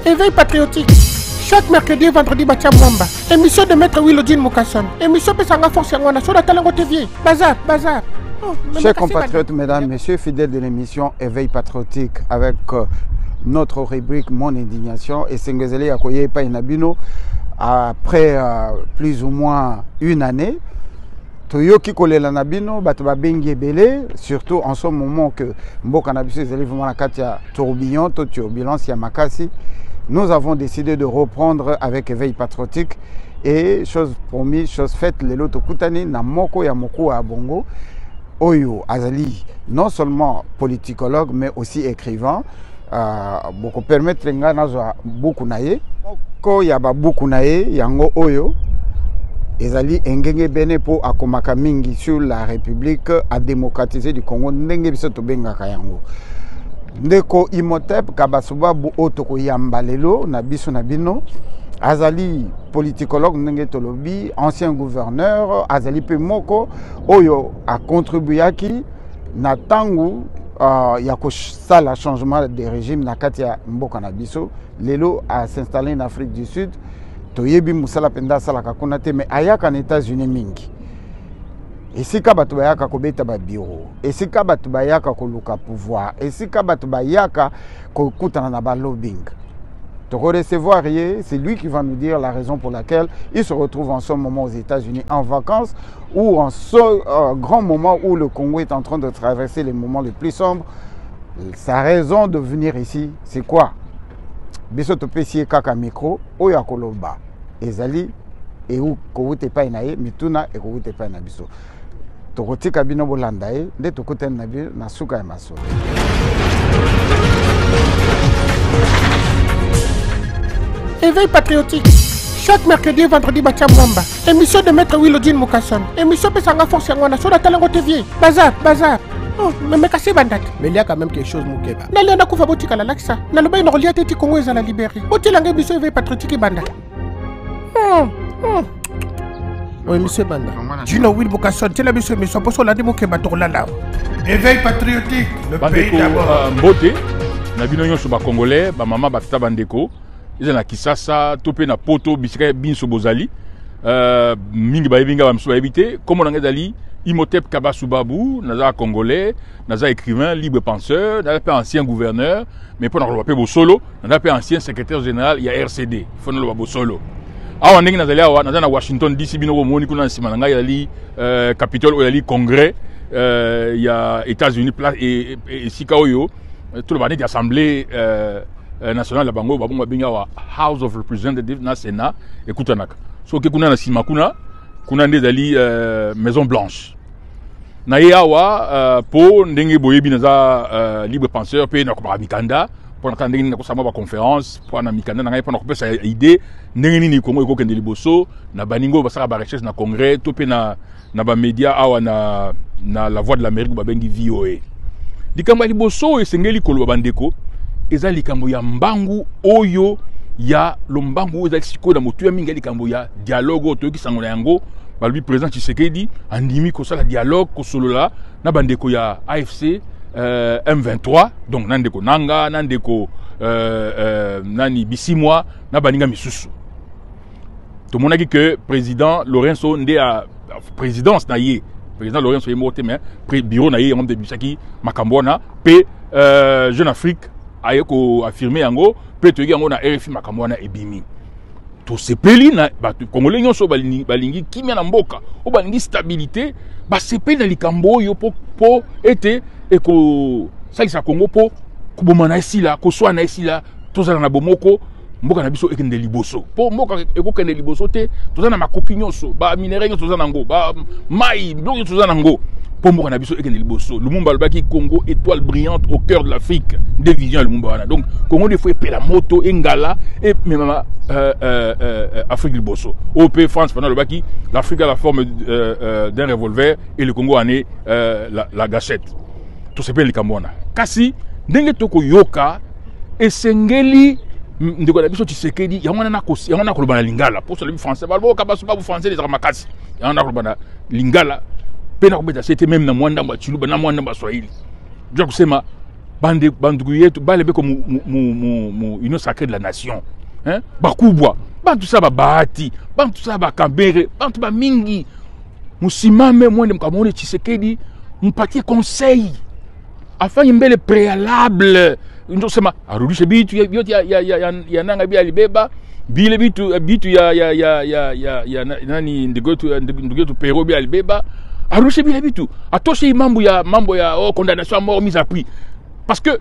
Éveil patriotique. Chaque mercredi et vendredi, Batia Mwamba. Émission de Maître Willodine Mukasson. Émission Pesanga Force Yangwana sur la Talango TV. Bazar, bazar. Chers compatriotes, mesdames, messieurs, fidèles de l'émission Éveil patriotique avec notre rubrique Mon indignation et Sengezele Yakoye Painabino après plus ou moins une année. Toyoki kolela nabino batuba bengi belé surtout en ce moment que mboka na biso ezali vraiment na kati ya tourbillon to turbulence ya makasi. Nous avons décidé de reprendre avec Éveil patriotique et chose promise, chose faite, lelo tokutani na moko ya moko ya bongo oyo azali non seulement politicologue mais aussi écrivain. Boko permettre nga nazwa buku na ye moko ya ba buku na ye yango oyo ezali engenge bene po akomaka mingi sur la République à démocratiser du Congo ndenge biso tobengaka yango ndeko Imhotep Kabasuba bu otoko yamba lelo na biso na bino azali politicologue ndenge tolobi ancien gouverneur azali pe moko oyo a contribuaki na tangu ya kosala changement de régime na kati ya mboka na biso lelo a s'installer en Afrique du Sud. Toyebi musala penda sala kakuna te mais ayaka na États-Unis mingi. Esika batu bayaka kobeta ba bureau, esika batu bayaka koluka pouvoir, esika batu bayaka kokutana na ba lobbying. To recevoir rien, c'est lui qui va nous dire la raison pour laquelle il se retrouve en ce moment aux États-Unis en vacances ou en ce grand moment où le Congo est en train de traverser les moments les plus sombres. Sa raison de venir ici, c'est quoi? Biso to pesier kaka micro oya koloba ezali e u kowute pa inaye mituna e kowute pa na biso to kotika bino bolanda e nde to kotena na bi na suka ya maso. Éveil patriotique. Chaque mercredi et vendredi, Batia Mwamba. Émission de Maître Willodine Mukasson. Émission Pesanga Force Yangwana sur la Talango TV. Bazar, bazar. Mais cassé bandat. Mais il y a quand même quelque chose, Moukeba. N'allez pas koufa botika la laksa. N'allez pas relier tête Congo et à la libérer. Boti langue biso éveil patriotique banda. Oui, monsieur Banda. Gino Will Mukasson, tu l'as vu sur mission pour la Moukeba Torlala. Éveil patriotique, le pays d'abord. Mbote, na bino nyonso ba Congolais, ba mama ba tata bandeko. Ils na Kisasa, topé na poto bisika binso bozali. Mingi ba yebinga ba mso habité, comme on dali Imhotep Kabasuba naza congolais, naza écrivain, libre penseur, naza pas ancien gouverneur, mais pour nous pas solo, naza pas ancien secrétaire général, il y a RCD, il faut nous le solo. Ah on est naza na Washington DC bino moni kuna simananga yali Capitole yali congrès, il y a États-Unis place et Sikaoyo, tout le bande d'assemblée nationale la bango babunga binga wa House of Representatives na Sénat écoute naka. So ke kuna na simakuna kuna ndezali Maison Blanche. Na yawa po ndenge boyebi naza libre penseur pe na ko mikanda pour na ndenge na ko sama ba conférence pour na mikanda na ngai pour na ko pesa idée ndenge nini Congo eko kende liboso na baningo basaka ba recherche na congrès to pe na ba média awa na la voix de l'Amérique ba bengi VOA. Dikamba liboso esengeli koloba bandeko eza likambo ya mbangu oyo ya lombangu eza siko na motu ya mingi likambo ya dialogue to ki sangola yango balbi président Tshisekedi andimi ko sala dialogue ko solola na bandeko ya AFC M23 donc nandeko nanga nandeko nani bisimwa na baninga misusu to monaki que président Lorenzo nde a présidence na ye président Lorenzo yemote mais bureau na ye on de bisaki makambona pe Jeune Afrique ayeko affirmer yango pe to yango na RFI makambona ebimi to sepeli na batu congolais nyonso balingi kimia na mboka o balingi stabilité ba sepeli na likambo yo po ete eko salisa Congo po kuboma na esila ko swa na esila tozala na bomoko mboka na biso ekende liboso po mboka eko kende liboso te tozala na makopi nyonso ba minere nyonso tozala nango ba mai donc tozala nango po mboka na biso ekende liboso Lumumba alobaki Congo étoile brillante au cœur de l'Afrique des visions Lumumba wana donc Congo des fois epela moto engala et même Afrique liboso OP France pendant alobaki l'Afrique a la forme d'un revolver et le Congo en est la gâchette tout c'est bien likambo wana kasi ndenge toko yoka esengeli ndeko na biso Tshisekedi yango na koloba na lingala pour celui français balbo Kabasuba bu français les armakasi yango na koloba na lingala pena kubeta c'était même na mwanda mba chiluba na mwanda mba Swahili. Ndio kusema bandouyetu balebe comme union sacrée de la nation hein bakubwa bantu ça bahati bantu ça bakambere bantu ba mingi musimame mwende mkamone Tshisekedi mpatie conseil afanye mbele préalable ndo sema arudishe bitu yote ya nanga bia libeba bile bitu ya nani ndugetu pero bia libeba arudishe bile bitu atoshe mambo ya condamnation à mort mise à prix parce que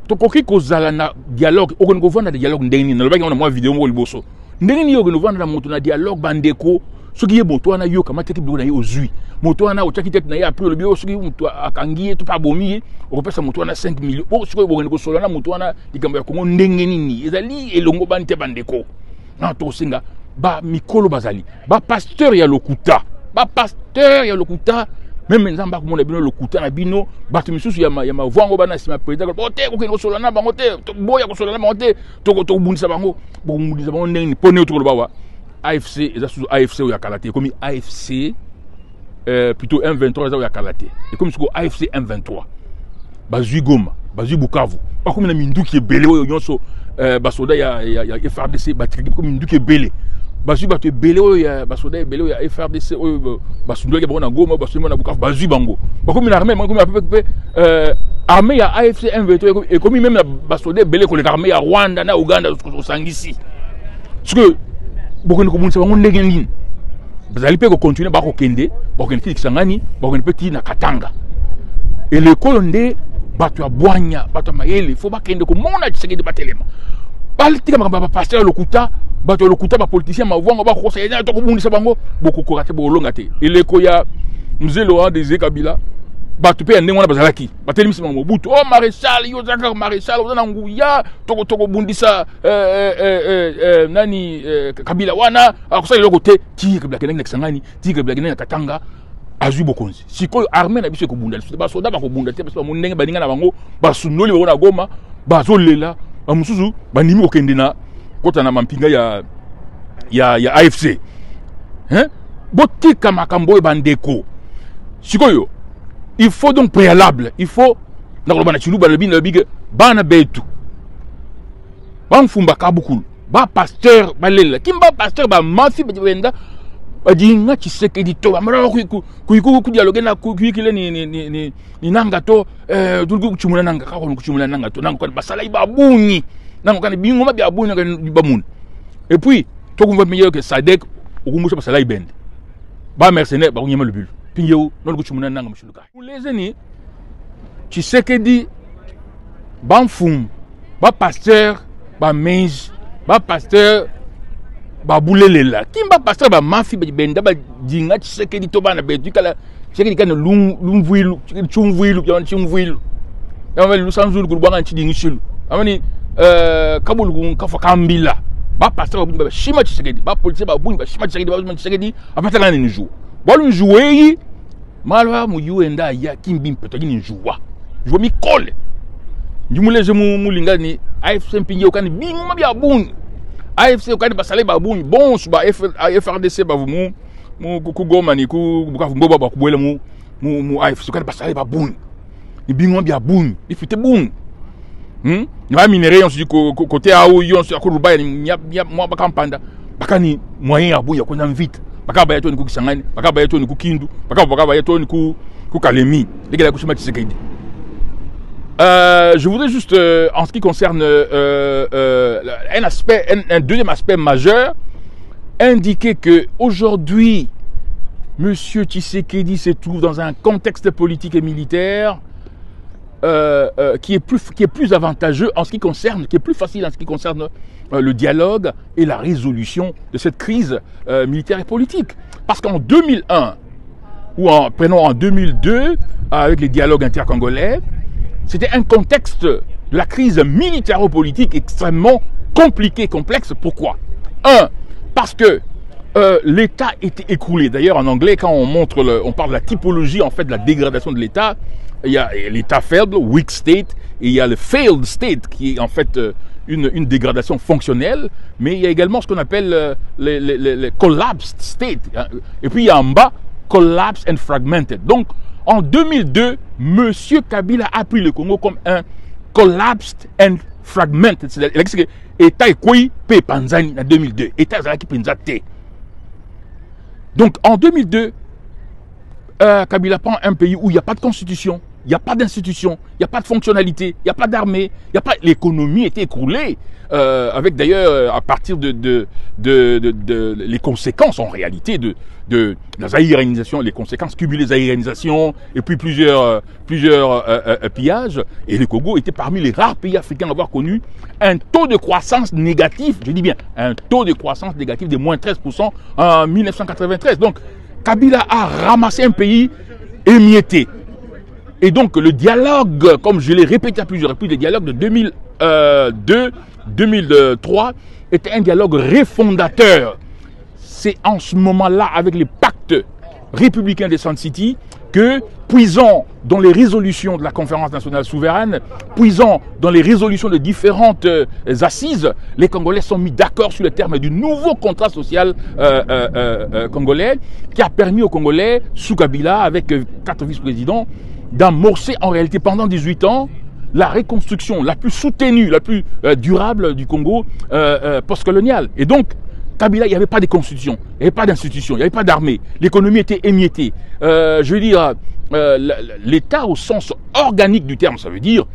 tokoki kozala na dialogue okongo vanda de dialogue ndeni na lobaki na mwa vidéo mo liboso ndeni yo okongo vanda na moto na dialogue bandeko soki ye moto wana yo kamata ki bilo na ye ozui moto wana otaki tete na ye après le bio soki moto akangi to pa bomi okopesa moto wana 5 millions o soki okongo solo na moto wana likambo ya Kongo ndenge nini ezali elongo bante bandeko na to singa ba mikolo bazali ba pasteur ya lokuta même nzamba ko mona bino lokuta na bino bato misusu ya mavwango bana sima président bote ko kino solo na bango te boya ko solo na bango te to bundisa bango bo mudisa bango ndenge pone to bawa AFC eza sous AFC ya Kalate comme AFC plutôt M23 eza ya Kalate et comme siko AFC M23 bazui Goma bazui Bukavu ba comme na minduki ebele oyo nyonso basoda ya FRDC batriki comme minduki ebele bazui bato ebele oyo ya basoda ebele ya FRDC oyo basundaki bango na Goma basundaki na Bukavu bazui bango ba comme na armée comme peu armée ya AFC M23 et comme même basoda ebele ko les armée ya Rwanda na Uganda osangisi parce que beaucoup de communautés vont ndenge nini bazali pe ko continuer ba ko kende ba ko kende kisangani ba ko petit na Katanga et l'école ndé bato ya bwanya bato mayele faut ba kende ko mona Tshisekedi batelema baltika makamba pasteur lokuta bato lokuta ba politicien mavwango ba ko sayena to ko bundisa bango boko ko rate bo longa te et l'école ya mzee Laurent Désiré Kabila bato pe ndenge wana bazalaki batelemisi bango Mobutu oh maréchal yo zaka maréchal ozana nguya toko bundisa nani Kabila wana akosa loko te ti Kabila kenenge na Kisangani ti Kabila kenenge na Katanga azui bokonzi sikoyo armée na biso ko bunda ba soda ba ko bunda te parce que mo ndenge baninga na bango basunoli bango na Goma bazolela bamususu banimi okende na kota na mampinga ya AFC hein botika makambo bandeko sikoyo il faut donc préalable il faut na kolobana chiluba le big bana betu bamfumba kabukulu ba pasteur balela kimba pasteur ba mafi benda badinga Tshisekedi to amara ku dialogue na ku kile ni nanga to dulgu kuchumula nanga ka ko kuchumula nanga to nanga ko basala ibabuni nanga kana bingo mabya abuni ka bamun et puis to ko meilleur que Sadek okumusha basala ibende ba mercenaire ba kunyema le bul pinyo non kuchumula nanga mshuluka les eni Tshisekedi bamfum ba pasteur ba menge ba pasteur ba boulelela kimba pasteur ba mafi benda ba dinga Tshisekedi to bana betu kala Tshisekedi kana lumvuilu chumvuilu ya chumvuilu ya lu sanzulu kulubanga chidingi shilu amani kabulu kafa kambila ba pasteur ba shima Tshisekedi ba police ba bunyi ba shima Tshisekedi ba Tshisekedi apata kana ni jou balu jouer malwa mu yuenda ya kimbi peto ni jouwa jouwa mi kole njumuleze mu lingani AFC mpingi okani bingu mabya bunyi AFC okani basale babuni bon suba FRDC bavumu mu Goma ni ku Bukavu mboba bakubwela mu AFC okani basale babuni ibingo bya buni ifite buni ni ba minere yon su côté awo yon su akuruba ni mwa bakampanda bakani moyen ya buya ko vite bakaba yato ni ku Kisangani bakaba yato ni ku Kindu bakaba yato ni ku Kalemi lekela ku Shima Tshisekedi. Je voudrais juste, en ce qui concerne un deuxième aspect majeur, indiquer que aujourd'hui, Monsieur Tshisekedi se trouve dans un contexte politique et militaire qui est plus avantageux en ce qui concerne, qui est plus facile en ce qui concerne le dialogue et la résolution de cette crise militaire et politique. Parce qu'en 2001 ou en 2002, avec les dialogues intercongolais, c'était un contexte de la crise militaro-politique extrêmement compliqué, complexe. Pourquoi? Parce que l'État était écroulé. D'ailleurs, en anglais, quand on parle de la typologie en fait de la dégradation de l'État, il y a l'État faible, weak state, et il y a le failed state, qui est en fait une dégradation fonctionnelle, mais il y a également ce qu'on appelle les collapsed state. Et puis il y a en bas, collapsed and fragmented. Donc, En 2002, M. Kabila a pris le Congo comme un collapsed and fragmented. C'est-à-dire que l'État est quoi pe Panzani en 2002. L'État est qui donc en 2002, Kabila prend un pays où il n'y a pas de constitution, il n'y a pas d'institution, il n'y a pas de fonctionnalité, il n'y a pas d'armée, l'économie était écroulée, avec d'ailleurs à partir de les conséquences en réalité de la zaïranisation, les conséquences cumulées de zaïranisation et puis plusieurs pillages. Et le Congo était parmi les rares pays africains à avoir connu un taux de croissance négatif, je dis bien un taux de croissance négatif de moins 13% en 1993. Donc Kabila a ramassé un pays émietté. Et donc le dialogue, comme je l'ai répété à plusieurs reprises, le dialogue de 2002-2003 était un dialogue refondateur. C'est en ce moment-là, avec les pactes républicains des Sun City, que, puisant dans les résolutions de la Conférence nationale souveraine, puisant dans les résolutions de différentes assises, les Congolais sont mis d'accord sur le terme du nouveau contrat social congolais, qui a permis aux Congolais, sous Kabila, avec 4 vice-présidents, d'amorcer en réalité pendant 18 ans la reconstruction la plus soutenue, la plus durable du Congo postcolonial. Et donc, Kabila, il n'y avait pas de constitution, il n'y avait pas d'institution, il n'y avait pas d'armée, l'économie était émiettée. Je veux dire, l'État au sens organique du terme, ça veut dire,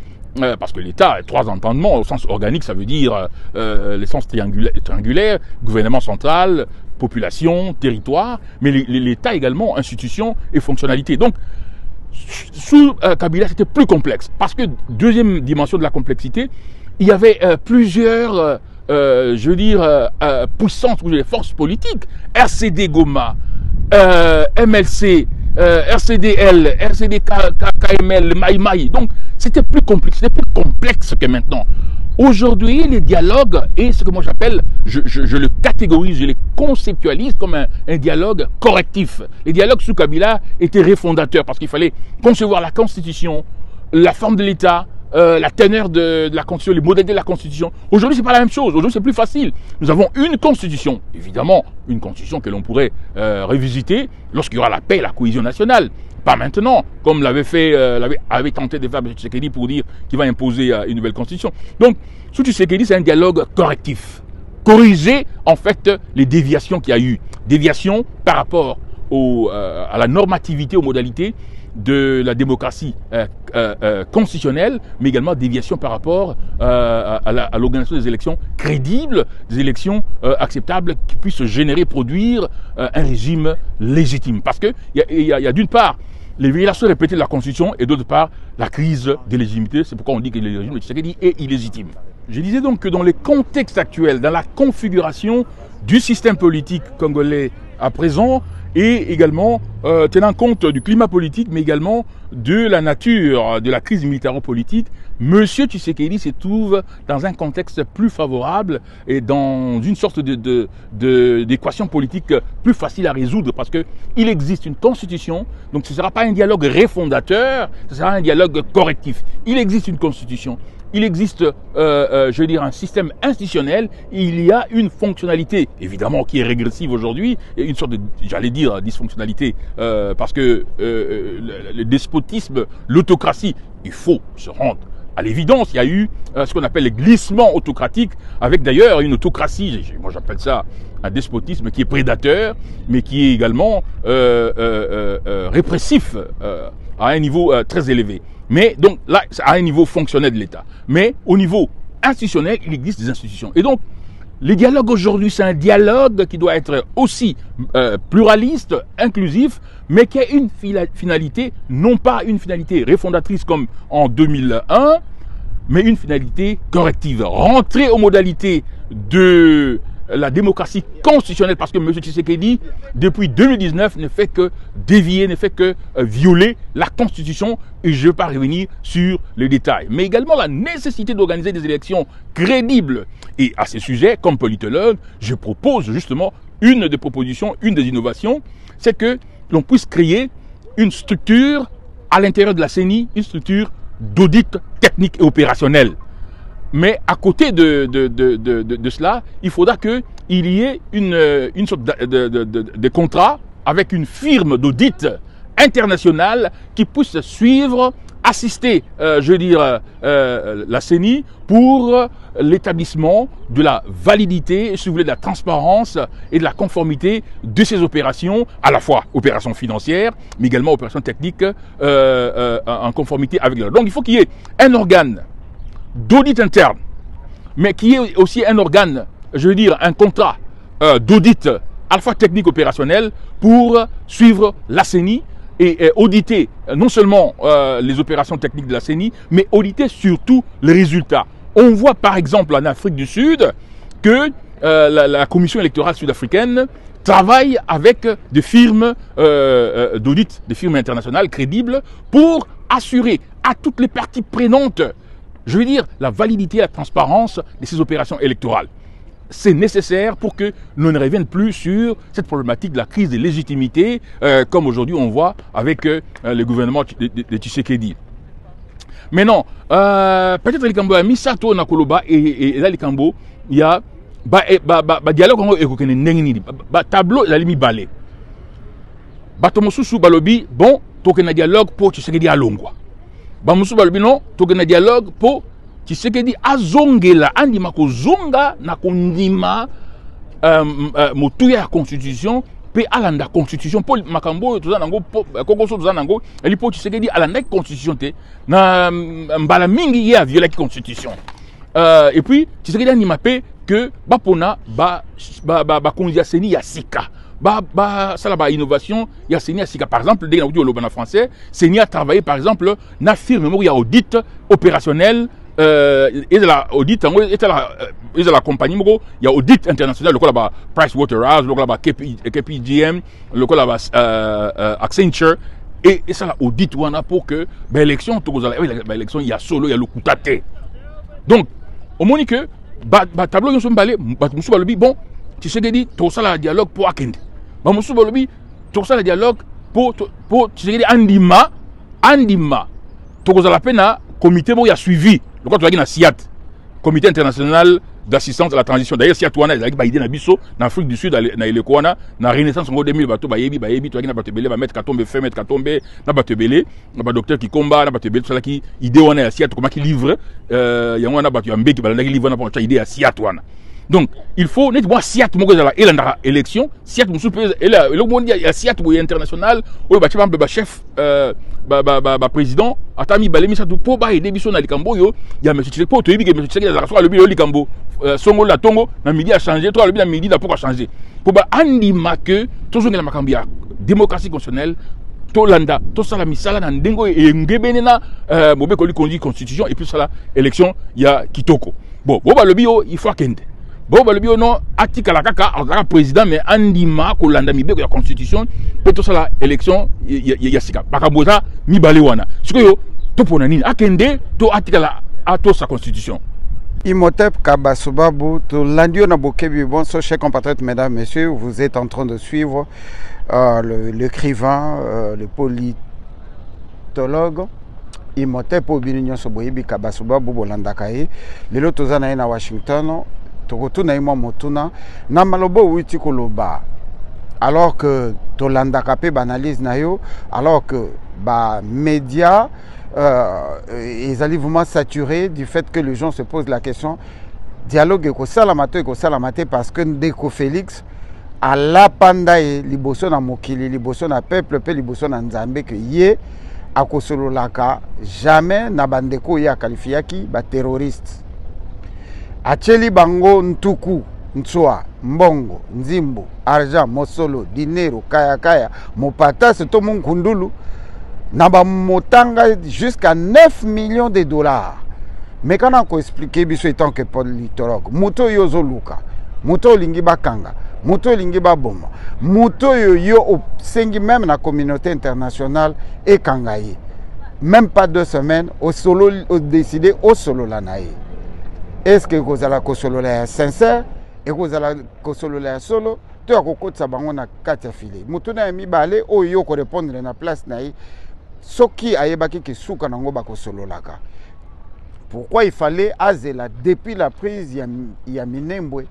parce que l'État a 3 entendements, au sens organique, ça veut dire le sens triangulaire, gouvernement central, population, territoire, mais l'État également, institution et fonctionnalité. Donc, sous Kabila, c'était plus complexe. Parce que, deuxième dimension de la complexité, il y avait plusieurs, je veux dire, puissances, forces politiques. RCD Goma, MLC, RCDL, KML, Maï. Donc, c'était plus complexe que maintenant. Aujourd'hui, les dialogues, et ce que moi j'appelle, je le catégorise, je les conceptualise comme un dialogue correctif. Les dialogues sous Kabila étaient refondateurs parce qu'il fallait concevoir la Constitution, la forme de l'État, la teneur de la Constitution, les modalités de la Constitution. Aujourd'hui, c'est pas la même chose. Aujourd'hui, c'est plus facile. Nous avons une Constitution, évidemment, une Constitution que l'on pourrait revisiter lorsqu'il y aura la paix et la cohésion nationale. Pas maintenant, comme l'avait tenté de faire M. Tshisekedi pour dire qu'il va imposer une nouvelle constitution. Donc, sous Tshisekedi, c'est un dialogue correctif. Corriger, en fait, les déviations qu'il y a eu. Déviations par rapport à la normativité, aux modalités de la démocratie constitutionnelle, mais également déviation par rapport à l'organisation des élections crédibles, des élections acceptables qui puissent générer, produire un régime légitime. Parce qu'il y a d'une part les violations répétées de la Constitution et d'autre part la crise de légitimité. C'est pourquoi on dit que le régime de Tshisekedi est illégitime. Je disais donc que dans les contextes actuels, dans la configuration du système politique congolais à présent, et également tenant compte du climat politique, mais également de la nature de la crise militaro-politique, M. Tshisekedi se trouve dans un contexte plus favorable et dans une sorte d'équation politique plus facile à résoudre parce qu'il existe une constitution, donc ce ne sera pas un dialogue refondateur, ce sera un dialogue correctif. Il existe une constitution. Il existe, je veux dire, un système institutionnel, il y a une fonctionnalité, évidemment, qui est régressive aujourd'hui, et une sorte de, j'allais dire, dysfonctionnalité, parce que le despotisme, l'autocratie, il faut se rendre à l'évidence, il y a eu ce qu'on appelle les glissements autocratiques, avec d'ailleurs une autocratie, moi j'appelle ça un despotisme qui est prédateur, mais qui est également répressif à un niveau très élevé. Mais donc là, c'est à un niveau fonctionnel de l'État. Mais au niveau institutionnel, il existe des institutions. Et donc, le dialogue aujourd'hui, c'est un dialogue qui doit être aussi pluraliste, inclusif, mais qui a une finalité, non pas une finalité refondatrice comme en 2001, mais une finalité corrective. Rentrer aux modalités de la démocratie constitutionnelle, parce que M. Tshisekedi, depuis 2019, ne fait que dévier, ne fait que violer la Constitution, et je ne vais pas revenir sur les détails. Mais également la nécessité d'organiser des élections crédibles. Et à ce sujet, comme politologue, je propose justement une des propositions, une des innovations, c'est que l'on puisse créer une structure à l'intérieur de la CENI, une structure d'audit technique et opérationnel. Mais à côté de cela, il faudra qu'il y ait une sorte de contrat avec une firme d'audit internationale qui puisse suivre, assister, la CENI pour l'établissement de la validité, si vous voulez, de la transparence et de la conformité de ces opérations, à la fois opérations financières, mais également opérations techniques en conformité avec la. Donc il faut qu'il y ait un organe d'audit interne, mais qui est aussi un organe, un contrat d'audit à la fois technique opérationnel pour suivre la CENI et auditer non seulement les opérations techniques de la CENI, mais auditer surtout les résultats. On voit par exemple en Afrique du Sud que la Commission électorale sud-africaine travaille avec des firmes d'audit, des firmes internationales crédibles pour assurer à toutes les parties prenantes, la validité et la transparence de ces opérations électorales. C'est nécessaire pour que l'on ne revienne plus sur cette problématique de la crise de légitimité, comme aujourd'hui on voit avec le gouvernement de Tshisekedi. Mais non, peut-être les Cambo a mis ça tout na Koloba et là les Cambo, il y a dialogue tableau la limi balé. Batomosusu balobi bon tokena dialogue pour Tshisekedi alongwa. Bamusu balobi non tokena dialogue pour Tshisekedi azongela andima kozonga na kondima motuya ya constitution pe alanda constitution pour makambo toza nango kokoso toza nango eli po Tshisekedi alanda constitution te na mbala mingi ye a violé la constitution et puis Tshisekedi andima pe que bapona ba kondia seni ya sika ça là innovation il y a Seni Sika par exemple dès que on français Seni a travaillé par exemple na firme il y a audit opérationnel et de la audit et de la compagnie il y a audit international le là Pricewaterhouse le là KPMG le là Accenture et ça la audit on a pour que l'élection l'élection il y a solo il y a le kutate donc au moins que tableau ils sont balés bon tu sais que dit tout ça la dialogue pour akende ba musu bolobi tout ça la dialogue pour tu sais que andima to ko la pena comité bo ya suivi le quoi tu na SIAT comité international d'assistance à la transition d'ailleurs SIAT wana ezaki ba idée na biso na Afrique du Sud na eleko wana na renaissance ngo 2000 bato bayebi to na bato belé ba mettre katombe fait mettre katombe na bato belé na ba docteur qui combat na bato belé tout ça qui idée wana ya SIAT comment qui livre yango na bato ya mbeki ba ndaki livre na pour idée ya SIAT wana. Donc, il faut net voir SIAT moko za la élection, SIAT musu pe et le monde il y a SIAT international ou ba chef président atami balemi ça pour ba aider biso na likambo yo ya monsieur Tshisekedi pour to yebi que monsieur Tshisekedi za so le bilo likambo songo la tongo na midi a changé toi le na midi na pourquoi changer pour ba andima que toujours na makambi ya démocratie constitutionnelle tolanda to sala misala na ndengo e ngebene na mobe ko li conduit constitution et puis ça la élection ya kitoko bon ba le bio il faut akende. Bon, le bio non, article la kaka, le président, mais andima, kolanda mi la constitution, pour tout ça la élection, yasika. Bakaboza, mi balewana. Ce que yo, to ponani, akende, to article la, to sa constitution. Imhotep Kabasubabu, to landio na bokebi, bonsoir, chers compatriotes, mesdames, messieurs, vous êtes en train de suivre l'écrivain, le politologue, Imhotep Obinignon Soboyebi Kabasubabu, Bolandakaye, le lotozana na Washington, tokotuna imo motuna na malobo witi koloba alors que tolanda kapé banalise na yo alors que ba médias ils allaient vraiment saturés du fait que les gens se posent la question dialogue ko salamate parce que Ndeko Félix à la pandaye liboso na mokili liboso na peuple pe liboso na nzambe que ye akosololaka jamais na bandeko ya qualifiaki ba terroriste Acheli bango ntuku, ntswa, mbongo, nzimbo, argent, mosolo, dinero, kaya, mopata, c'est tout mon kundulu. Naba motanga jusqu'à 9 millions de dollars. Mais quand on a expliqué, biso étant que politologue, moto yozo luka, moto lingiba kanga, moto lingiba bomba, moto yo sengi même la communauté internationale et kangaye. Même pas 2 semaines, au solo, au décidé, au solo lanaye. Est-ce que vous allez kosolola sincère et vous allez kosolola solo tu as kokot sa bango na katia filé mutuna mi balé o yo ko répondre na place naï soki ayebaki ke suka nango ba kosololaka pourquoi il fallait azela depuis la prise ya Minembwe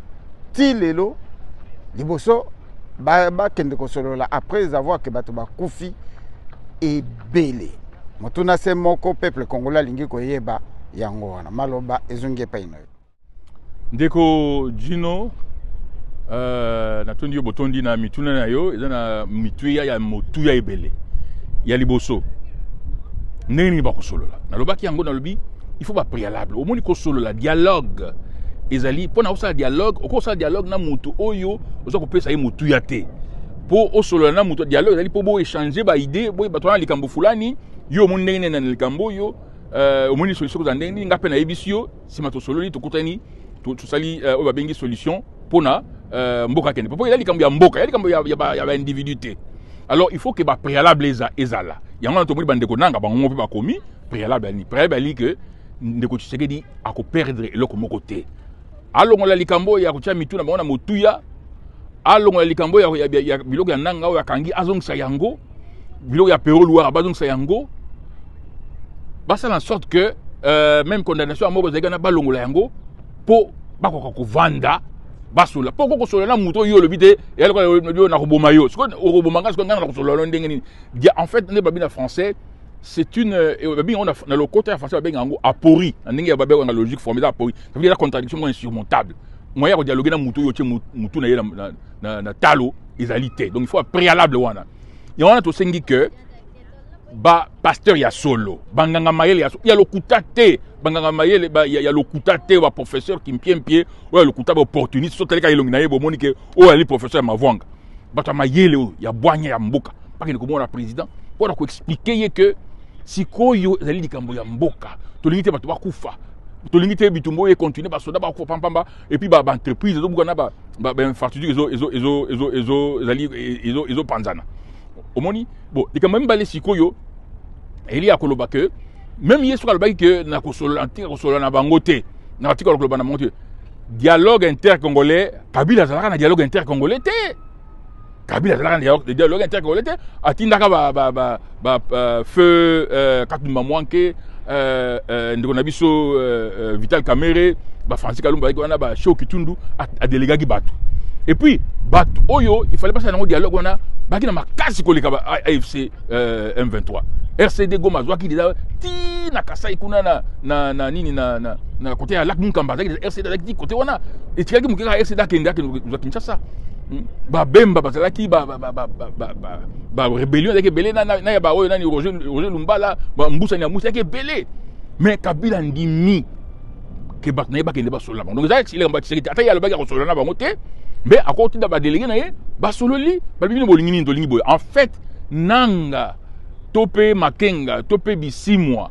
ti lelo liboso ba kende kosolola après avoir que bato ba kufi ebele motuna se moko peuple congolais lingi koyeba yango wana maloba ezongi epai na yo. Ndeko Gino natondi yo botondi na mituna na yo eza na mituya ya motuya ebele ya liboso ndenge bakosolola nalobaki yango nalobi il faut pas préalable au moins kosolola dialogue ezali pona osala dialogue okosala dialogue na mutu oyo oza kopesa ye motuya te po osolola na mutu dialogue ezali po bo échanger ba idée bo batona likambo fulani yo mo ndenge na likambo yo au moins solution za ndenge ngape na yebisio sima to sololi to kutani to sali o ba bengi solution pona mboka kende po ezali likambo ya mboka ezali likambo ya ba individualité. Alors il faut que ba préalable ezala yango na to mo bandeko nanga bango pe ba komi préalable que ndeko Tshisekedi ako perdre eloko moko te alongola likambo ya kutia mituna bango na motuya alongola likambo ya biloko ya nanga ya kangi azongisa yango biloko ya Pero Loire bazongisa yango basa en sorte que même condamnation à mort ezali na balongola yango po bakoka kovanda basola po kosola na muto yo le bité ya ko na koboma yo siko okobomanga siko ngana kosola ndenge nini en fait ne babina français c'est une on a dans le côté français ba benga apori ndenge ya ba benga logique formidable apori ça veut dire la contradiction insurmontable moyen ko dialoguer na muto yo tie mutu na ye na talo ezalité donc il faut un préalable wana et on a to sengi que ba pasteur ya solo banganga mayele ya lokuta te banganga mayele ya lokuta te ba professeur qui mpie ou lokuta ba opportuniste so teleka yelongi na ye bo monike o ali professeur mavwanga bata mayele ya bwanya ya mboka pas que komona président pour ko expliquer que sikoyo ezali likambo ya mboka tolingi te bato bakufa tolingi te bitumbo e continuer ba soda ba kufa pamba et puis ba entreprise zo bukana ba infrastructure ezo panzana omoni bon likambo mbale sikoyo eli akoloba que même yesu kalobaki que na kosolola na bango te na batika koloba na monte dialogue intercongolais Kabila zalaka na dialogue intercongolais te Kabila zalaka na dialogue intercongolais te atindaka ba feu Katumba Mwanke ndeko na biso Vital Kamerhe ba Francis Kalumba wana ba Show Kitundu a délégué bato et puis bato oyo il fallait passer dans dialogue wana baki na makasi koleka ba AFC M23 RCD Goma zwaki déjà ti na Kasai kuna na nini na côté ya Lac Munkamba RCD avec côté wana et tu qui mukeka RCD akenda ke Kinshasa ba bemba bazalaki ba rébellion avec belé na ya ba oyo nani Roger Lumbala ba mbusa ni amusa ke belé mais Kabila ndimi ke bat na ba kende ba solo donc ça il ba Tshisekedi ata ya le ba ko solo na bango te mais à côté da ba délégué na ye ba solo li ba bino bolingi ndolingi boy en fait nanga topé makenga topé bisimwa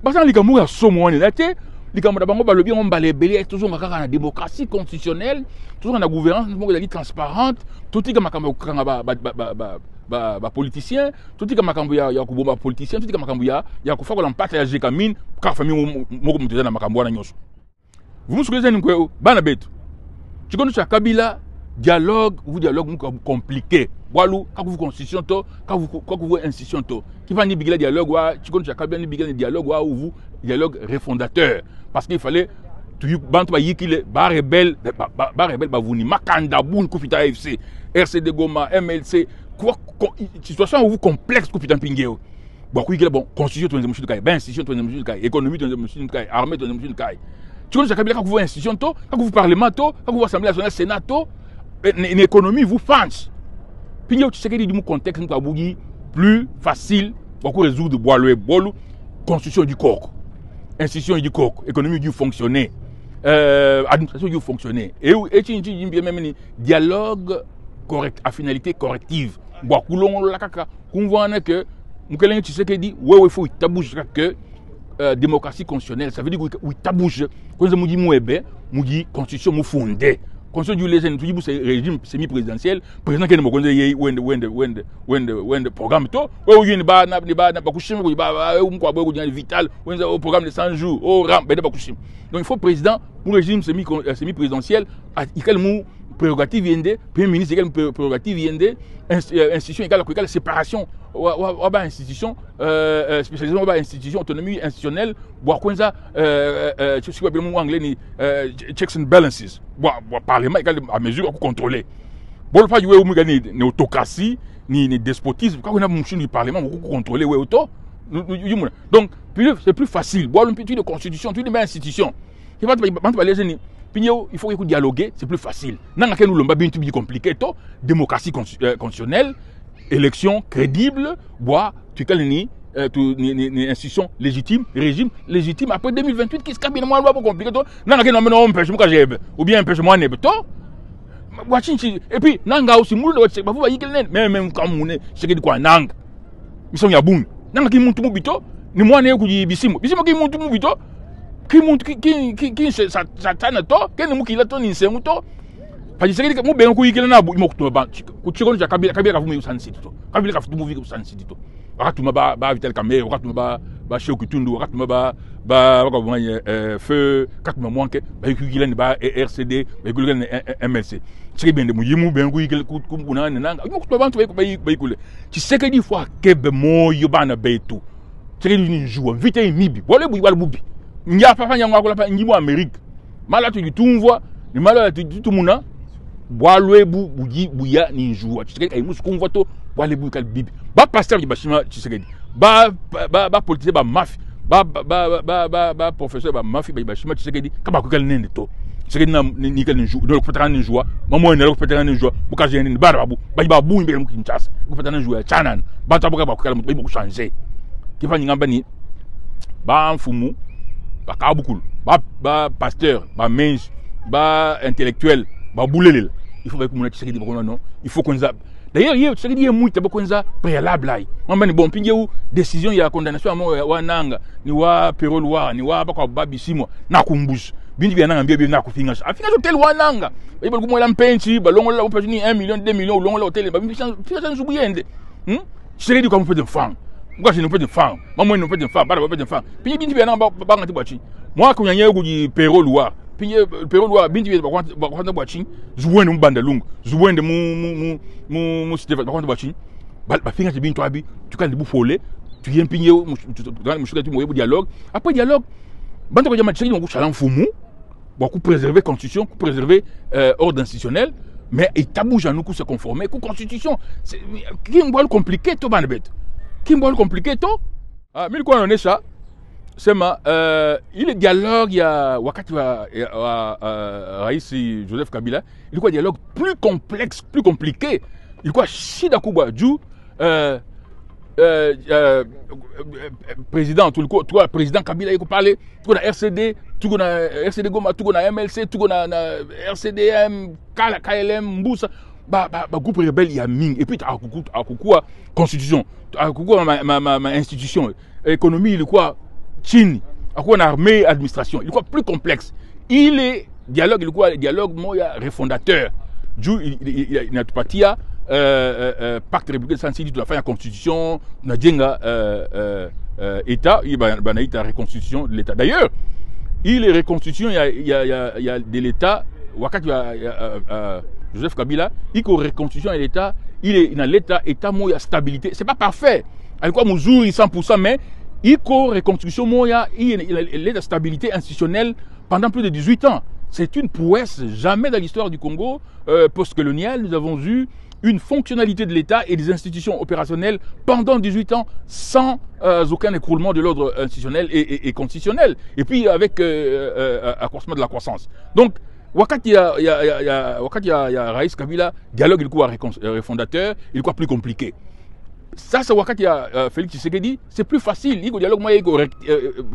basa likambo ya somo wana te likambo da bango balobi on balebeli toujours ngaka na démocratie constitutionnelle toujours na gouvernance moko ezali transparente totika makambo kanga ba politicien totika makambo ya kubomba politicien totika makambo ya kufakola mpata ya jekamine ka famille moko muteza na makambo wana nyoso vous me souvenez nko bana betu chikono cha Kabila dialogue compliqué walu ka vous constitution to ka vous institution to qui va ni bigila dialogue wa chikono cha Kabila ni bigila dialogue wa ou vous dialogue refondateur parce qu'il fallait tu bantu ba yikile ba rebelle ba vuni makanda bun kupita AFC RCD Goma MLC quoi situation où vous complexe kupita pingeo ba ku yikile bon constitution to nzemushi kai ben institution to nzemushi kai économie to nzemushi kai armée to nzemushi kai chikono cha Kabila ka vous institution to ka vous parlement to ka vous assemblée nationale sénat to une économie vous fanche pingeo Tshisekedi du contexte nous abugi plus facile pour résoudre boilo bolu constitution du corps institution du corps économie du fonctionner administration du fonctionner et même dialogue correct à finalité corrective boakulongo la kaka kunvana que mukelenge Tshisekedi wewe faut tabouche que démocratie constitutionnelle ça veut dire que tabouche quand je mudi muebe mudi constitution mu fondée constitution du les tu dis régime semi-présidentiel président qui ne me connaît when programme to ou une ba na bakushim ko ba ko ba ko vital au programme de 100 jours au ram ba bakushim donc il faut président pour régime semi-présidentiel il quel mot prérogative yende premier ministre quel prérogative yende institution égale séparation ou ba institution spécialisation ou ba institution autonomie institutionnelle boire kwanza je suis pas en anglais ni checks and balances boire parlement égal à mesure pour contrôler bon pas jouer au mugani néotocratie ni despotisme quand on a monsieur du parlement beaucoup contrôler ouais auto donc c'est plus facile boire une petite constitution tu des institutions qui va les jeunes puis il faut que dialoguer c'est plus facile nanga que nous lomba bien tout compliqué to démocratie constitutionnelle élection crédible boire tu quel ni institution légitime régime légitime après 2028 qui se cabine moi pas compliqué to nanga que non empêche moi j'ai ou bien empêche moi ne to et puis nanga aussi moule de ba vous même comme on est c'est que quoi nang ils sont ya boum nanga ki muntu mubito ni mwana ku bisimo ki muntu mubito ki muntu ki satana to ke ni mukila to ni nsengu to pa diseki mu ben ku yikela na bu mo kuto ba ku chikono ja kabila ka fumu usansiti to kabila ka fumu vi usansiti to wakatuma ba vital kamere wakatuma ba sheku tundu wakatuma ba feu katuma mwanke ba yikila ni ba RCD ba yikila ni MLC c'est bien de muyimu ben ku yikela ku kuna nanga mo kuto bantu ba yikule tseke di fois kebe mo yobana betu tseke ni joue vite mibi wala bu wala bubi nya papa nya ngwa pa ngimu Amerique mala tu tumvwa ni mala tu tumuna boalwe buya ni joue tseke ay muskumva to wala bu kal bibi ba pasteur di bashima tseke di ba politicien ba mafia ba professeur ba mafia ba bashima tseke di kaba ko kal nende to tseke na ni kal ni joue do ko patana ni joie mamo ne ko patana ni joie bu ka jeni ba babu imbe mu kinchasa ko patana ni joie chanan ba ta buka ba ko kal mu ko changer ki fa ngamba ni ba mfumu ba kabukul ba pasteur ba menge ba intellectuel ba boulelel il faut que mon tseke di ba non il faut qu'on d'ailleurs hier tseke di mu taba konza préalable ai ngamba ni bon pinge ou décision ya condamnation wa nanga ni wa Perol wa ni wa ba ko babisimo na kumbush bindi bia nanga mbia na kufinga afinga hotel wa nanga ba ko mo la mpenchi ba longo la opportunité 1 million 2 millions longo la hotel ba finga zubuyende tseke di comme fait de fang moi je ne peux pas de femme maman ne peut pas de femme pas de femme puis bindi bia nanga ba ngati bachi moi ko nyanye ko di Perol wa puis Perol wa bindi bia ba kwanda bachi zuwende mbanda lungu zuwende mu Steve ba kwanda bachi ba finga te binto abi tu kan de bufole tu yen pinye mu shukati mu dialogue après dialogue bande ko jama tseki ngo chalan fumu ba ku préserver constitution ku préserver ordre institutionnel mais et tabou janou ku se conformer ku constitution c'est qui est compliqué to ban bête qui est compliqué to ah mimi kwa naonesha sema ile dialogue ya wakati wa Rais Joseph Kabila ilikuwa dialogue plus complexe plus compliqué ilikuwa shida kubwa juu président tout le président Kabila il parler tout na RCD tout na RCD Goma tout na MLC tout na RCDM KLM Mbusa ba groupe rebelle ya ming et puis akukua constitution akukua ma institution économie ilikuwa chini akukua na armée administration ilikuwa plus complexe ile dialogue ilikuwa dialogue moya refondateur juu inatupatia pacte républicain sans de la fin de la constitution na jenga état banaita reconstitution de l'état d'ailleurs il est reconstitution il y a de l'état wakati Joseph Kabila il ko reconstitution de l'état il est dans l'état état moya stabilité c'est pas parfait alikuwa mzuri 100% mais il ko reconstitution moya il l'état stabilité institutionnelle pendant plus de 18 ans. C'est une prouesse. Jamais dans l'histoire du Congo post-colonial, nous avons eu une fonctionnalité de l'État et des institutions opérationnelles pendant 18 ans sans aucun écroulement de l'ordre institutionnel et constitutionnel. Et puis avec accroissement de la croissance. Donc, wakati ya Rais Kabila, dialogue il est fondateur, il est plus compliqué. Ça, c'est wakati ya Félix Tshisekedi, c'est plus facile. Il y a dialogue moyen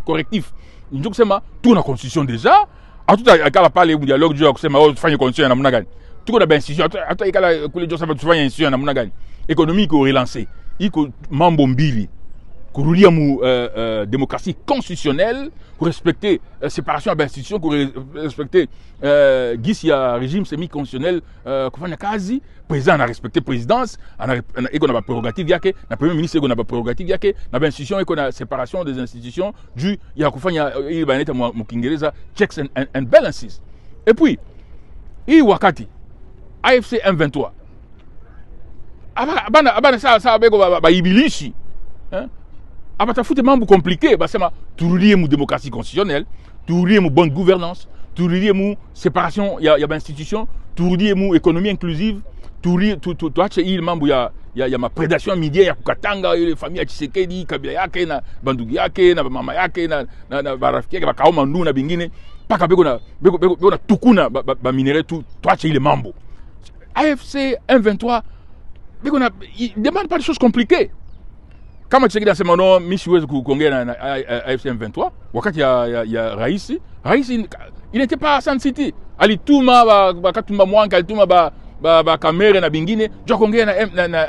correctif. Il dit que c'est tout la constitution déjà. À tout à quand parler du dialogue du c'est ma fin de constitution na munagani. Tout la institution à tout quand les gens savent faire institution na munagani. Économie ko relancer. Il ko mambo mbili. Ko rulia mu démocratie constitutionnelle, ko respecter séparation d'institutions, ko respecter gisia régime semi-constitutionnel ko fanya kazi, président a respecté présidence, et qu'on a pas prérogative yake, na premier ministre qu'on a pas prérogative yake, na institution et qu'on a séparation des institutions, du ya ko fanya il ba neta mu kingereza checks and balances. Et puis i wakati AFC M23 abana ça bego ba ibilishi hein abatafuta mambo compliqué basema turulie mu démocratie constitutionnelle turulie mu bonne gouvernance turulie mu séparation ya institution turulie mu économie inclusive tuache hii mambo ya mapredation media ya kukatanga ile familia Tshisekedi kabila yake na bandugu yake na mama yake na barafiki yake bakaoma ndu na bingine paka beko na tukuna ba minere tuache ile mambo. AFC M23 beko na demande pas des choses compliquées. Kama Tshisekedi anasema no mimi siwezi kuongea na AFC M23 wakati ya rais il n'était pas à Sun City, alituma bakatumba mwanka, alituma ba kamera na bingine jo kuongea na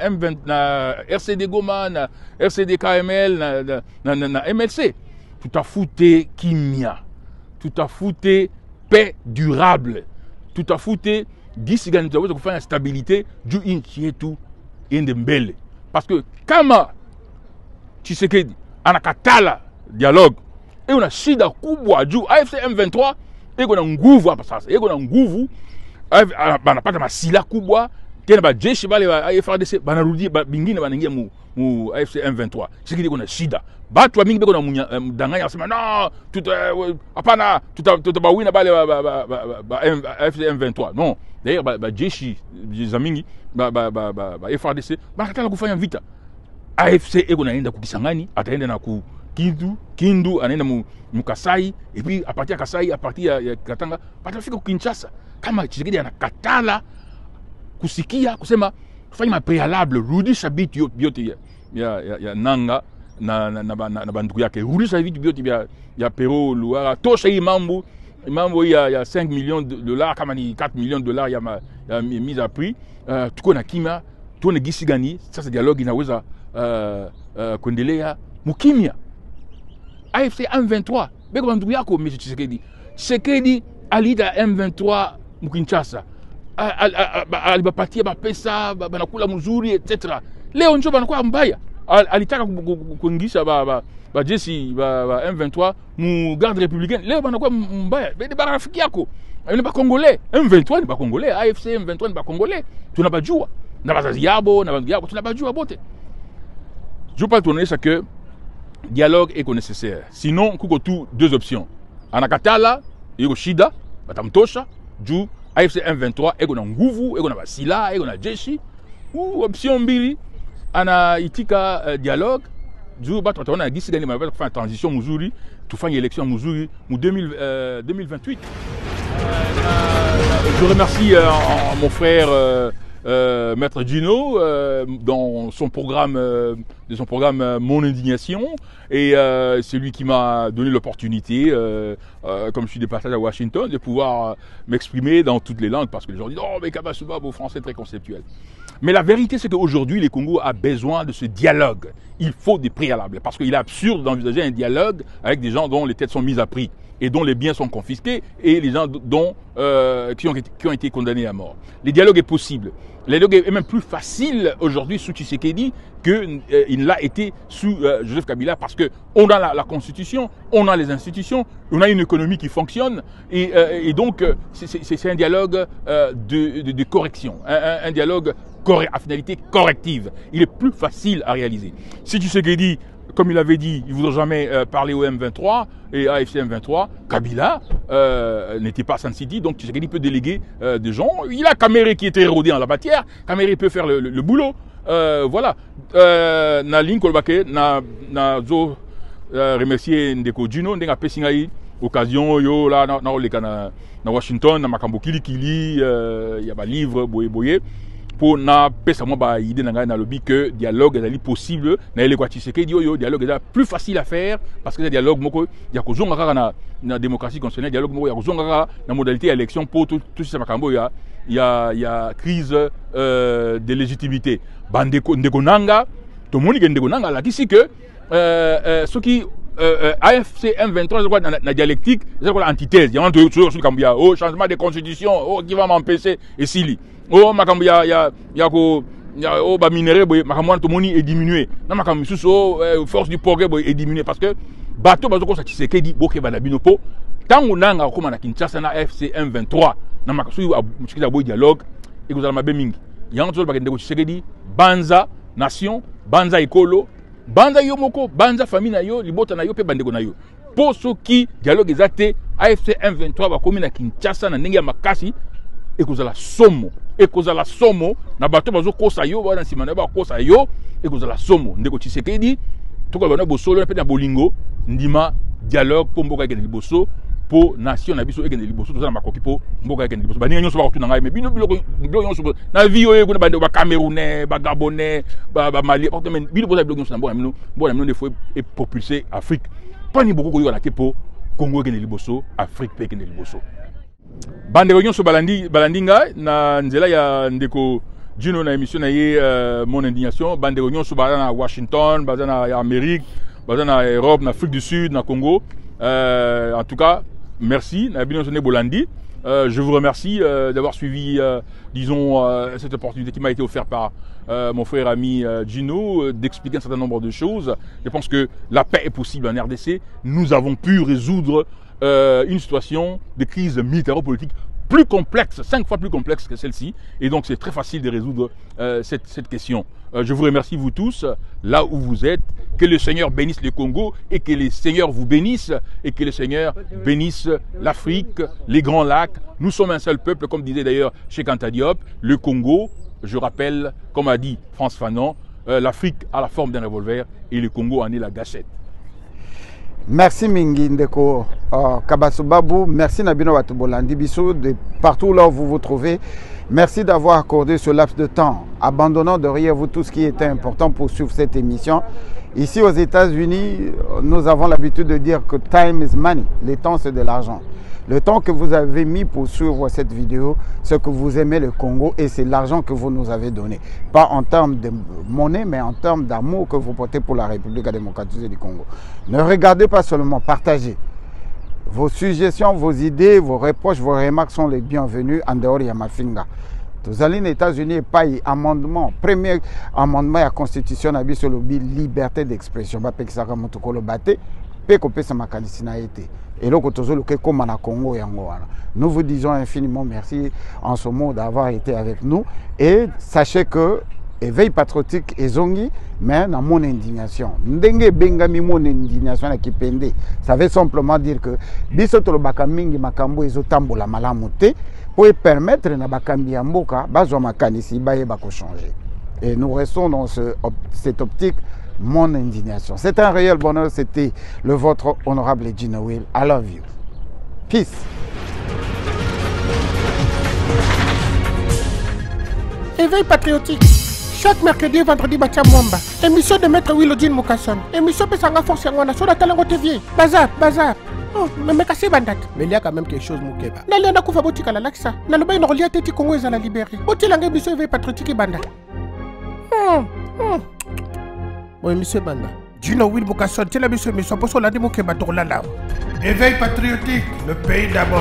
M20 na RCD Goma na RCD KML na MLC. Tutafute kimia, tutafute paix durable, tutafute gisi gani tutaweza kufanya stabilité juu nchi yetu iende mbele, parce que kama Tshisekedi anakatala dialogue et una shida kubwa juu AFC M23 iko na nguvu hapa sasa, iko na nguvu, banapata masila kubwa tena ba jeshi bale ba FARDC banarudi bingine banaingia mu AFC M23. Tshisekedi iko na shida, batu wa mingi beko na mdanganya wasema no hapana tutabawina bale ba AFC M23 non. D'ailleurs ba jeshi za mingi ba FARDC banakatala kufanya vita. AFC eko naenda kukisangani, ataenda na ku Kindu anaenda mu Kasai, et puis à partir ya Kasai, à partir ya Katanga patafika ku Kinshasa. Kama Tshisekedi anakatala kusikia kusema fanya maprealable, rudisha bitu yote ya nanga na banduku yake, rudisha vitu vyote ya Pero Luara, tosha hii mambo ya 5 millions de dollars kama ni 4 millions de dollars ya mise à prix. Tuko na kimya, tuone gisi gani sasa dialogue inaweza kuendelea mukimya. AFC M23 beko banduku yako M. Tshisekedi aliita M23 mkinshasa, alibapatia bapesa banakula mzuri etc. Leo njo banakuwa mbaya, alitaka kuingisha ba jeshi ba M23 mu garde républicaine, leo banakuwa mbaya. Bede barafiki yako ni ba Congolais, M23 ni ba Congolais, AFC M23 ni ba Congolais, tunabajua na bazazi yabo na bandugu yako tunabajua bote. Je peux tourner que dialogue est nécessaire. Sinon, kuko tu deux options. Anakatala, eko shida, batamtosha, juu AFC M23 eko na nguvu, eko na basila, eko na jeshi. Ou option mbili, ana itika dialogue, juu batu wataona gisi gani mabeza kufanya transition mzuri, tufanye élection mzuri mu 2028. Je remercie mon frère Maître Gino dans son programme Mon Indignation, et c'est lui qui m'a donné l'opportunité, comme je suis de passage à Washington, de pouvoir m'exprimer dans toutes les langues, parce que les gens disent oh mais Kabasuba, vos français très conceptuel. Mais la vérité c'est qu'aujourd'hui le Congo a besoin de ce dialogue. Il faut des préalables, parce qu'il est absurde d'envisager un dialogue avec des gens dont les têtes sont mises à prix et dont les biens sont confisqués, et les gens qui ont été condamnés à mort. Le dialogue est possible. Le dialogue est même plus facile aujourd'hui sous Tshisekedi qu'il l'a été sous Joseph Kabila, parce qu'on a la constitution, on a les institutions, on a une économie qui fonctionne, et donc c'est un dialogue de correction, un dialogue à finalité corrective. Il est plus facile à réaliser. Si Tshisekedi, comme il avait dit, il ne voudrait jamais parler au M23 et à AFC M23, Kabila n'était pas à Sun City, donc Tshisekedi peut déléguer des gens. Il a Kamere qui était érodé en la matière, Kamere peut faire le boulot. Voilà. Na ligne kolbake, na zo remercier Ndeko Gino, ndenga pesingai occasion yo là na Washington, na makambo kili ya ba livre boye pour na pesa moi ba idée na na lobby que dialogue est possible na ele kwa Tshisekedi yo dialogue est plus facile à faire, parce que le dialogue moko ya kozonga kaka na démocratie constitutionnelle, dialogue moko ya kozonga kaka na modalité élection pour tout ça makambo ya crise de légitimité. Bandeko ndeko nanga to moni ndeko nanga la d'ici que ce qui AFC M23 na dialectique, c'est quoi l'antithèse? Il y a toujours sur Kambia, oh changement de constitution, oh qui va m'empêcher et sili. Oh makambo ya oh ba minéré boy makambo to moni est diminué. Na makambo suso force du progrès boy est diminué, parce que bateau bazoko sa Tshisekedi boke bana binopo tango nanga koma na Kinshasa na AFC M23 na makasu mukila boy dialogue et vous allez mabe mingi. Yango to ba ndeko Tshisekedi banza nation, banza ekolo, banza yo moko, banza famille na yo, libota na yo pe bandeko na yo. Po soki dialogue ezate AFC M23 ba komi na Kinshasa na ndenge ya makasi et que vous allez somo et kozala somo na bato bazo kosa yo ba na simana ba kosa yo et kozala somo ndeko Tshisekedi to ko bana bosolo pe na bolingo ndima dialogue pour mboka ekende liboso pour nation na biso ekende liboso tozala makoki po mboka ekende liboso baninga nyonso ba kotuna ngai mais bino biloko nyonso na vie oyo kuna bande ba Camerounais ba Gabonais ba Mali mais bino boza biloko nyonso na mboka mino ne faut et propulser Afrique pas ni beaucoup ko na ke po Congo ekende liboso Afrique pe ekende liboso bande nyonso balandinga na nzela ya ndeko Juno na émission na ye mon indignation bande nyonso ba na Washington ba na Amérique ba na Europe na Afrique du Sud na Congo en tout cas merci na bino sonné Bolandi. Je vous remercie d'avoir suivi disons cette opportunité qui m'a été offerte par mon frère ami Gino d'expliquer un certain nombre de choses. Je pense que la paix est possible en RDC. Nous avons pu résoudre une situation de crise militaro-politique plus complexe, 5 fois plus complexe que celle-ci. Et donc c'est très facile de résoudre cette question. Je vous remercie vous tous, là où vous êtes. Que le Seigneur bénisse le Congo et que le Seigneur vous bénisse et que le Seigneur bénisse l'Afrique, les grands lacs. Nous sommes un seul peuple, comme disait d'ailleurs Cheikh Anta Diop. Le Congo, je rappelle, comme a dit Frantz Fanon, l'Afrique a la forme d'un revolver et le Congo en est la gâchette. Merci Mingi Ndeko Kabasubabou, merci Nabino Watubolandi Bissou de partout là où vous vous trouvez. Merci d'avoir accordé ce laps de temps, abandonnant derrière vous tout ce qui était important pour suivre cette émission. Ici aux États-Unis, nous avons l'habitude de dire que time is money, le temps c'est de l'argent. Le temps que vous avez mis pour suivre cette vidéo, c'est que vous aimez le Congo et c'est l'argent que vous nous avez donné. Pas en termes de monnaie, mais en termes d'amour que vous portez pour la République démocratique du Congo. Ne regardez pas seulement, partagez. Vos suggestions, vos idées, vos reproches, vos remarques sont les bienvenus en dehors de Yamafinga. Tous allez aux États-Unis, pas amendement. Premier amendement à la Constitution, sur le liberté d'expression. Et là, nous vous disons infiniment merci en ce moment d'avoir été avec nous. Et sachez que éveil patriotique et zongi, mais dans mon indignation. Ndenge bengami mon indignation na kipende. Ça veut simplement dire que bisoto bakamingi makambo ezotambola malamuté pour permettre na bakambi amboka bazwa makanisi baye bako changer. Et nous restons dans cette optique. Mon indignation. C'est un réel bonheur. C'était le vôtre honorable Gino Will. I love you. Peace. Éveil patriotique. Chaque mercredi et vendredi, Batia Mwamba. Émission de Maître Willodine Mukasson. Émission Pesanga Force Yangwana sur la Talango TV. Bazar. Oh, mais cassé bandat. Mais il y a quand même quelque chose, Moukeba. Naliana Koufa Botika la Laxa. Naloba Inolia Teti Congo à la libérer. Botilanga émission Éveil patriotique et banda. Oui, monsieur Banda. Gino Will Mukasson, c'est la mission pour la démocratie. Éveil patriotique, le pays d'abord.